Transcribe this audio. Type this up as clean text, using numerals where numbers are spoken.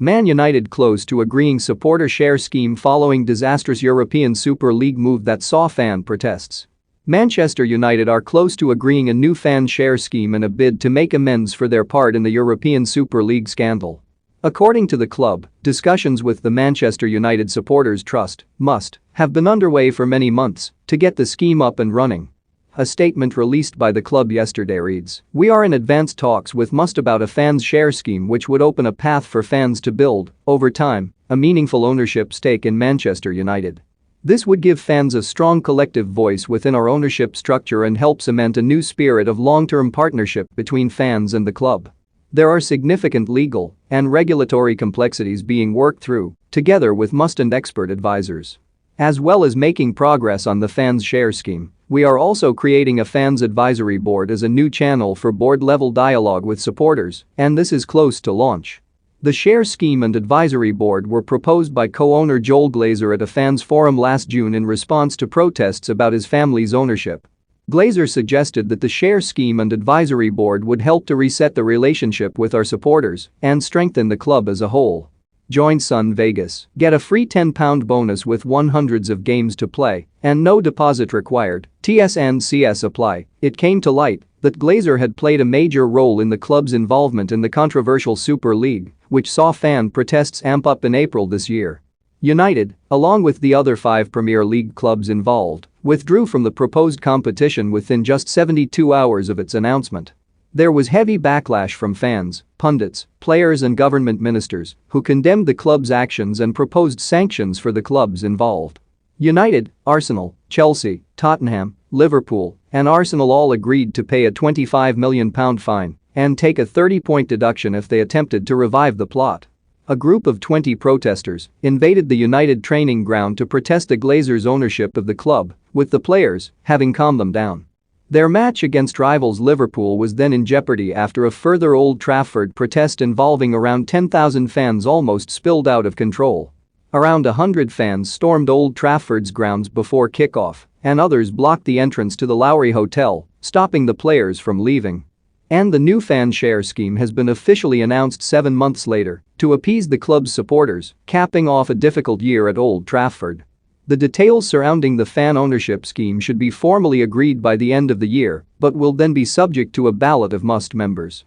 Man United close to agreeing supporter share scheme following disastrous European Super League move that saw fan protests. Manchester United are close to agreeing a new fan share scheme in a bid to make amends for their part in the European Super League scandal. According to the club, discussions with the Manchester United Supporters Trust must have been underway for many months to get the scheme up and running. A statement released by the club yesterday reads, "We are in advanced talks with Must about a fans share scheme which would open a path for fans to build, over time, a meaningful ownership stake in Manchester United. This would give fans a strong collective voice within our ownership structure and help cement a new spirit of long-term partnership between fans and the club. There are significant legal and regulatory complexities being worked through, together with Must and expert advisors. As well as making progress on the fans share scheme, we are also creating a fans advisory board as a new channel for board-level dialogue with supporters, and this is close to launch." The share scheme and advisory board were proposed by co-owner Joel Glazer at a fans forum last June in response to protests about his family's ownership. Glazer suggested that the share scheme and advisory board would help to reset the relationship with our supporters and strengthen the club as a whole. Join Sun Vegas, get a free £10 bonus with hundreds of games to play, and no deposit required, TSNCS apply. It came to light that Glazer had played a major role in the club's involvement in the controversial Super League, which saw fan protests amp up in April this year. United, along with the other 5 Premier League clubs involved, withdrew from the proposed competition within just 72 hours of its announcement. There was heavy backlash from fans, pundits, players and government ministers who condemned the club's actions and proposed sanctions for the clubs involved. United, Arsenal, Chelsea, Tottenham, Liverpool, and Arsenal all agreed to pay a £25 million fine and take a 30-point deduction if they attempted to revive the plot. A group of 20 protesters invaded the United training ground to protest the Glazers' ownership of the club, with the players having calmed them down. Their match against rivals Liverpool was then in jeopardy after a further Old Trafford protest involving around 10,000 fans almost spilled out of control. Around 100 fans stormed Old Trafford's grounds before kickoff, and others blocked the entrance to the Lowry Hotel, stopping the players from leaving. And the new fan share scheme has been officially announced 7 months later to appease the club's supporters, capping off a difficult year at Old Trafford. The details surrounding the fan ownership scheme should be formally agreed by the end of the year, but will then be subject to a ballot of Must members.